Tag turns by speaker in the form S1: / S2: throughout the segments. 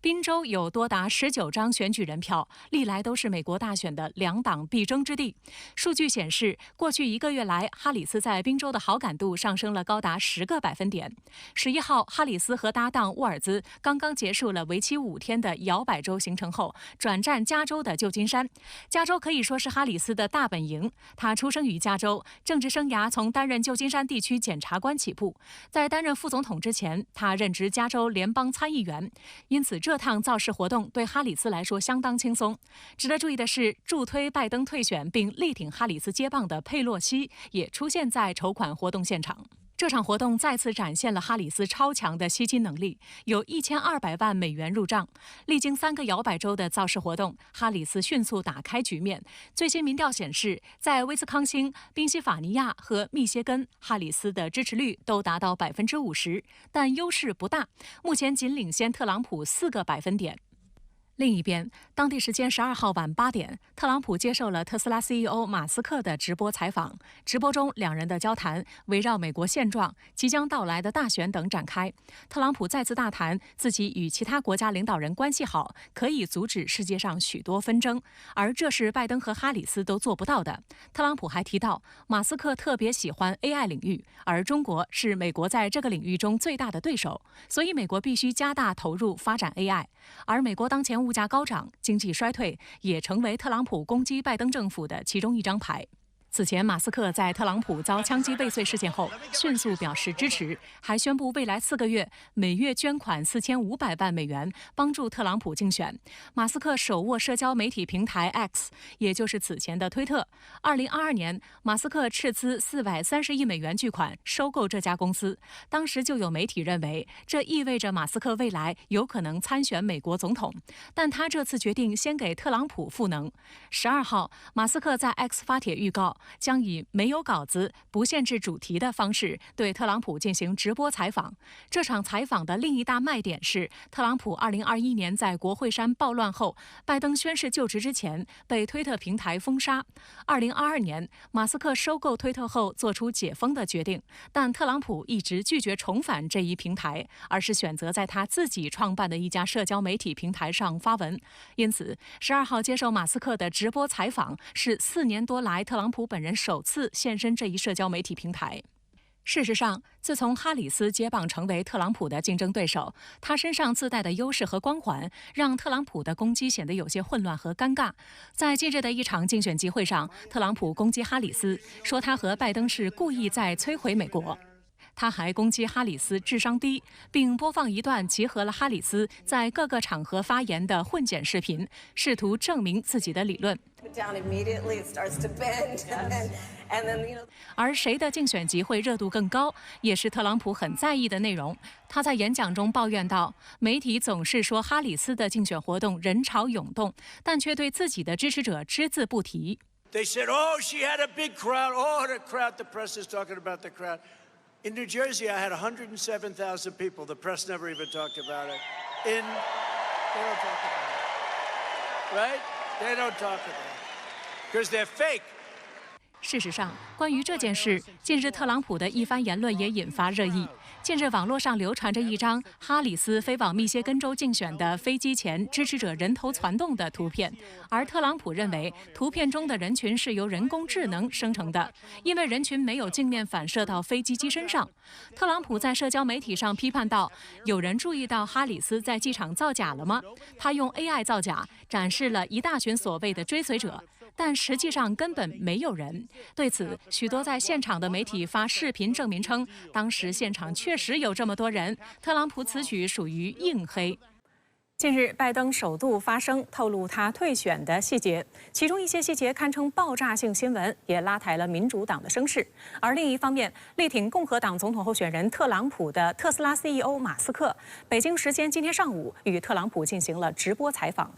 S1: 宾州有多达19张选举人票，历来都是美国大选的两党必争之地。数据显示，过去1个月来，哈里斯在宾州的好感度上升了高达10个百分点。11号，哈里斯和搭档沃尔兹刚刚结束了为期5天的摇摆州行程后，转战加州的旧金山。加州可以说是哈里斯的大本营。他出生于加州，政治生涯从担任旧金山地区检察官起步。在担任副总统之前，他任职加州联邦参议员，因此这趟造势活动对哈里斯来说相当轻松。值得注意的是，助推拜登退选并力挺哈里斯接棒的佩洛西也出现在筹款活动现场。这场活动再次展现了哈里斯超强的吸金能力，有1200万美元入账。历经3个摇摆州的造势活动，哈里斯迅速打开局面。最新民调显示，在威斯康星、宾夕法尼亚和密歇根，哈里斯的支持率都达到50%，但优势不大，目前仅领先特朗普4个百分点。另一边，当地时间12号晚8点，特朗普接受了特斯拉 CEO 马斯克的直播采访。直播中，两人的交谈围绕美国现状、即将到来的大选等展开。特朗普再次大谈自己与其他国家领导人关系好，可以阻止世界上许多纷争，而这是拜登和哈里斯都做不到的。特朗普还提到，马斯克特别喜欢 AI 领域，而中国是美国在这个领域中最大的对手，所以美国必须加大投入发展 AI。而美国当前物价高涨，经济衰退也成为特朗普攻击拜登政府的其中一张牌。此前，马斯克在特朗普遭枪击未遂事件后，迅速表示支持，还宣布未来4个月每月捐款4500万美元，帮助特朗普竞选。马斯克手握社交媒体平台 X， 也就是此前的推特。2022年，马斯克斥资430亿美元巨款收购这家公司。当时就有媒体认为，这意味着马斯克未来有可能参选美国总统。但他这次决定先给特朗普赋能。12号，马斯克在 X 发帖预告，将以没有稿子、不限制主题的方式对特朗普进行直播采访。这场采访的另一大卖点是，特朗普2021年在国会山暴乱后，拜登宣誓就职之前被推特平台封杀。2022年，马斯克收购推特后做出解封的决定，但特朗普一直拒绝重返这一平台，而是选择在他自己创办的一家社交媒体平台上发文。因此，12号接受马斯克的直播采访是4年多来特朗普本人首次现身这一社交媒体平台。事实上，自从哈里斯接棒成为特朗普的竞争对手，他身上自带的优势和光环，让特朗普的攻击显得有些混乱和尴尬。在近日的一场竞选集会上，特朗普攻击哈里斯，说他和拜登是故意在摧毁美国。他还攻击哈里斯智商低，并播放一段结合了哈里斯在各个场合发言的混剪视频，试图证明自己的理论。而谁的竞选集会热度更高，也是特朗普很在意的内容。他在演讲中抱怨道，媒体总是说哈里斯的竞选活动人潮涌动，但却对自己的支持者只字不提。
S2: They said, "Oh, she had a big crowd. Oh, the crowd. The press is talking about the crowd." In New Jersey, I had 107,000 people. The press never even talked about it. They don't talk about it. Right? They don't talk about it. Because they're fake.
S1: 事实上，关于这件事，近日特朗普的一番言论也引发热议。近日，网络上流传着一张哈里斯飞往密歇根州竞选的飞机前支持者人头攒动的图片，而特朗普认为图片中的人群是由人工智能生成的，因为人群没有镜面反射到飞机机身上。特朗普在社交媒体上批判道：“有人注意到哈里斯在机场造假了吗？他用 AI 造假，展示了一大群所谓的追随者。”但实际上根本没有人。对此，许多在现场的媒体发视频证明称，当时现场确实有这么多人。特朗普此举属于硬黑。近日，拜登首度发声，透露他退选的细节，其中一些细节堪称爆炸性新闻，也拉抬了民主党的声势。而另一方面，力挺共和党总统候选人特朗普的特斯拉 CEO 马斯克，北京时间今天上午与特朗普进行了直播采访。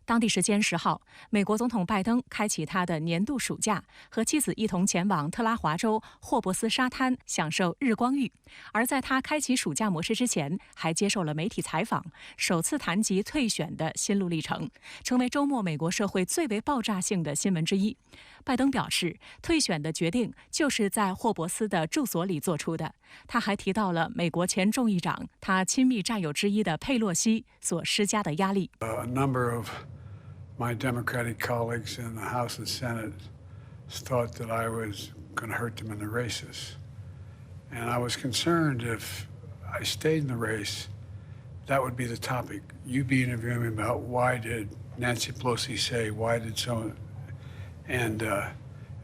S1: 当地时间10号，美国总统拜登开启他的年度暑假，和妻子一同前往特拉华州霍珀斯沙滩享受日光浴。而在他开启暑假模式之前，还接受了媒体采访，首次谈及退选的心路历程，成为周末美国社会最为爆炸性的新闻之一。拜登表示，退选的决定就是在霍珀斯的住所里做出的。他还提到了美国前众议长、他亲密战友之一的佩洛西所施加的压力。
S3: My Democratic colleagues in the House and Senate thought that I was going to hurt them in the races. And I was concerned if I stayed in the race, that would be the topic. You'd be interviewing me about why did Nancy Pelosi say, why did so, and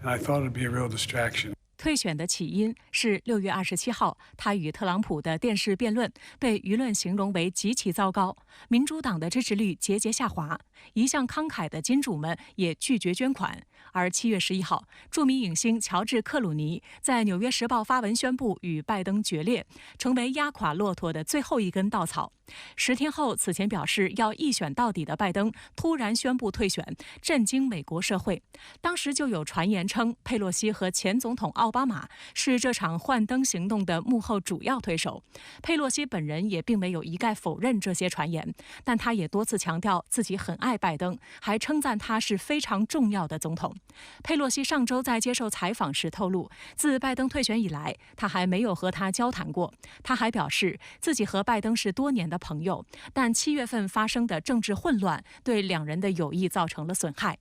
S3: I thought it'd be a real distraction.
S1: 退选的起因是6月27号，他与特朗普的电视辩论被舆论形容为极其糟糕，民主党的支持率节节下滑，一向慷慨的金主们也拒绝捐款。而7月11号，著名影星乔治·克鲁尼在《纽约时报》发文宣布与拜登决裂，成为压垮骆驼的最后一根稻草。10天后，此前表示要一选到底的拜登突然宣布退选，震惊美国社会。当时就有传言称，佩洛西和前总统奥巴马是这场换灯行动的幕后主要推手。佩洛西本人也并没有一概否认这些传言，但他也多次强调自己很爱拜登，还称赞他是非常重要的总统。佩洛西上周在接受采访时透露，自拜登退选以来，他还没有和他交谈过。他还表示，自己和拜登是多年的朋友，但7月份发生的政治混乱对两人的友谊造成了损害。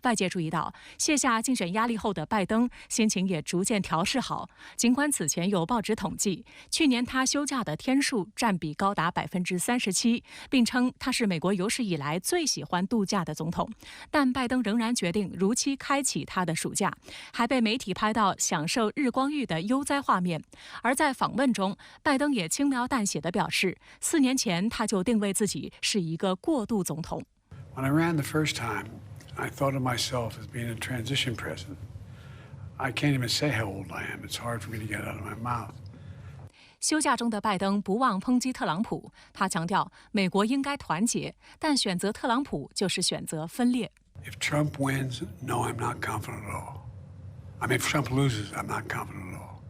S1: 外界注意到，卸下竞选压力后的拜登心情也逐渐调试好。尽管此前有报纸统计，去年他休假的天数占比高达37%，并称他是美国有史以来最喜欢度假的总统，但拜登仍然决定如期开启他的暑假，还被媒体拍到享受日光浴的悠哉画面。而在访问中，拜登也轻描淡写地表示，4年前他就定位自己是一个过渡总统。
S3: When I ran the first time, I thought of myself as being a transition president. I can't even say how old I am. It's hard for me to get out of my mouth.
S1: 休假中的拜登不忘抨击特朗普，他强调美国应该团结，但选择特朗普就是选择分裂。
S3: If Trump wins, no, I'm not confident at all. I mean, if Trump loses, I'm not confident at all.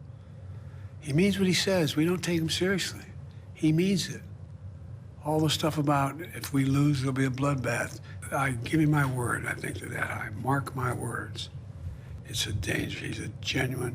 S3: He means what he says. We don't take him seriously. He means it. All the stuff about if we lose, there'll be a bloodbath. I give you my word. I think that I mark my words. It's a danger. He's a genuine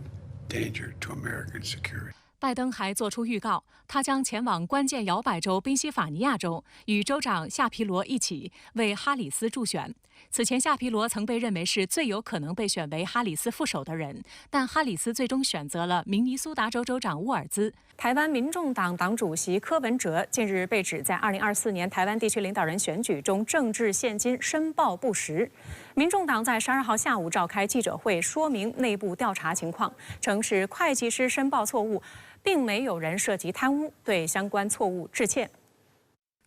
S3: danger to American security.
S1: 拜登还作出预告，他将前往关键摇摆州宾夕法尼亚州，与州长夏皮罗一起为哈里斯助选。此前，夏皮罗曾被认为是最有可能被选为哈里斯副手的人，但哈里斯最终选择了明尼苏达州州长沃尔兹。
S4: 台湾民众党党主席柯文哲近日被指在2024年台湾地区领导人选举中政治现金申报不实。民众党在12号下午召开记者会，说明内部调查情况，称是会计师申报错误，并没有人涉及贪污，对相关错误致歉。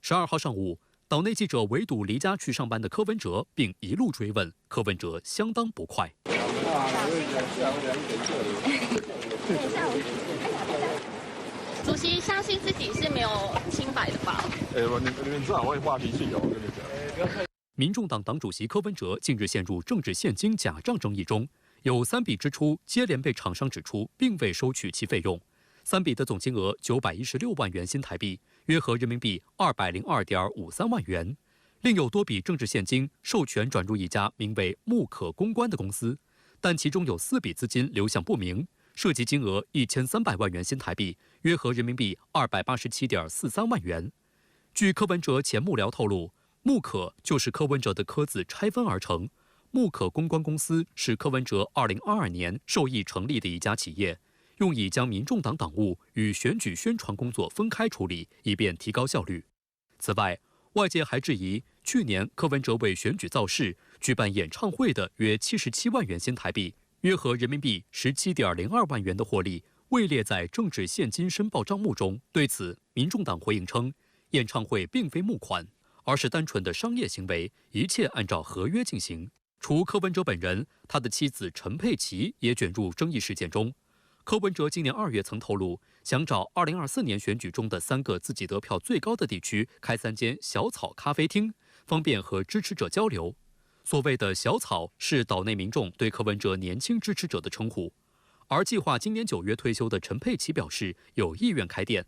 S5: 12号上午，岛内记者围堵离家去上班的柯文哲，并一路追问，柯文哲相当不快。
S6: 主席相信自己是没有清白的吧？
S7: 你们知道我会发脾气的，我跟你讲。
S5: 民众党党主席柯文哲近日陷入政治现金假账争议中，有3笔支出接连被厂商指出并未收取其费用，3笔的总金额916万元新台币，约合人民币202.53万元。另有多笔政治现金授权转入一家名为木可公关的公司，但其中有4笔资金流向不明，涉及金额1300万元新台币，约合人民币287.43万元。据柯文哲前幕僚透露，木可就是柯文哲的柯字拆分而成，木可公关公司是柯文哲2022年授意成立的一家企业，用以将民众党党务与选举宣传工作分开处理，以便提高效率。此外，外界还质疑去年柯文哲为选举造势举办演唱会的约77万元新台币，约合人民币17.02万元的获利未列在政治现金申报账目中。对此，民众党回应称，演唱会并非募款，而是单纯的商业行为，一切按照合约进行。除柯文哲本人，他的妻子陈佩琪也卷入争议事件中。柯文哲今年2月曾透露，想找2024年选举中的3个自己得票最高的地区开3间小草咖啡厅，方便和支持者交流。所谓的小草是岛内民众对柯文哲年轻支持者的称呼。而计划今年9月退休的陈佩琪表示有意愿开店，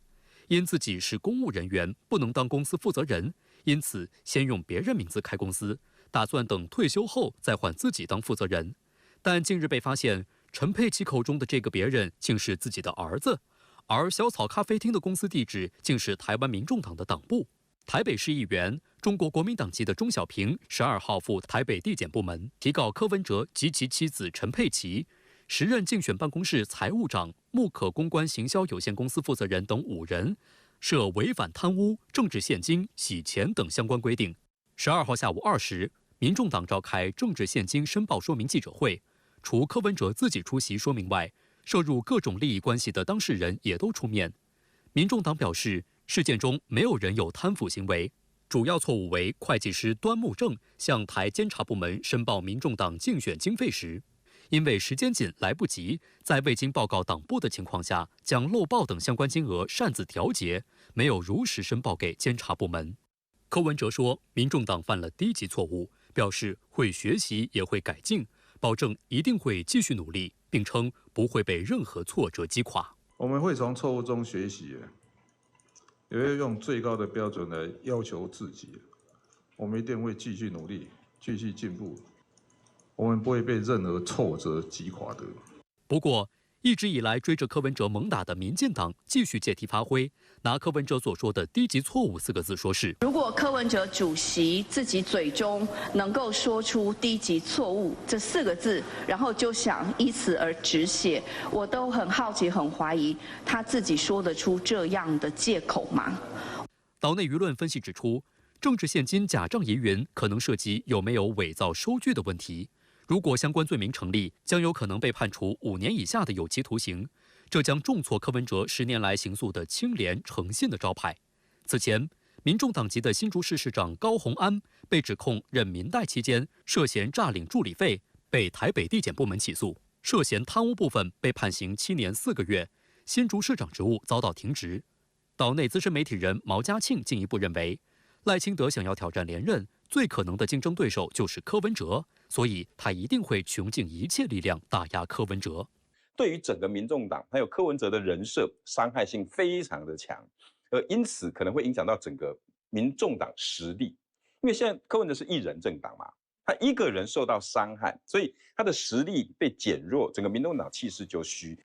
S5: 因自己是公务人员，不能当公司负责人，因此先用别人名字开公司，打算等退休后再换自己当负责人。但近日被发现，陈佩琪口中的这个别人竟是自己的儿子，而小草咖啡厅的公司地址竟是台湾民众党的党部。台北市议员、中国国民党籍的钟小平12号赴台北地检部门提告柯文哲及其妻子陈佩琪，时任竞选办公室财务长、木可公关行销有限公司负责人等5人，涉违反贪污、政治现金、洗钱等相关规定。12号下午2时，民众党召开政治现金申报说明记者会，除柯文哲自己出席说明外，涉入各种利益关系的当事人也都出面。民众党表示，事件中没有人有贪腐行为，主要错误为会计师端木正向台监察部门申报民众党竞选经费时，因为时间紧来不及，在未经报告党部的情况下，将漏报等相关金额擅自调节，没有如实申报给监察部门。柯文哲说，民众党犯了低级错误，表示会学习也会改进，保证一定会继续努力，并称不会被任何挫折击垮。
S8: 我们会从错误中学习，也会用最高的标准来要求自己。我们一定会继续努力，继续进步。我们不会被任何挫折击垮的。
S5: 不过，一直以来追着柯文哲猛打的民进党继续借题发挥，拿柯文哲所说的低级错误4个字说事。
S9: 如果柯文哲主席自己嘴中能够说出低级错误这4个字，然后就想依此而止血，我都很好奇、很怀疑他自己说得出这样的借口吗？
S5: 岛内舆论分析指出，政治现金假账疑云可能涉及有没有伪造收据的问题。如果相关罪名成立，将有可能被判处5年以下的有期徒刑，这将重挫柯文哲10年来行诉的清廉诚信的招牌。此前，民众党籍的新竹市市长高虹安被指控任民代期间涉嫌诈领助理费，被台北地检部门起诉，涉嫌贪污部分被判刑7年4个月，新竹市长职务遭到停职。岛内资深媒体人毛家庆进一步认为，赖清德想要挑战连任，最可能的竞争对手就是柯文哲，所以他一定会穷尽一切力量打压柯文哲。
S10: 对于整个民众党还有柯文哲的人设，伤害性非常的强，因此可能会影响到整个民众党实力。因为现在柯文哲是1人政党嘛，他一个人受到伤害，所以他的实力被减弱，整个民众党气势就虚。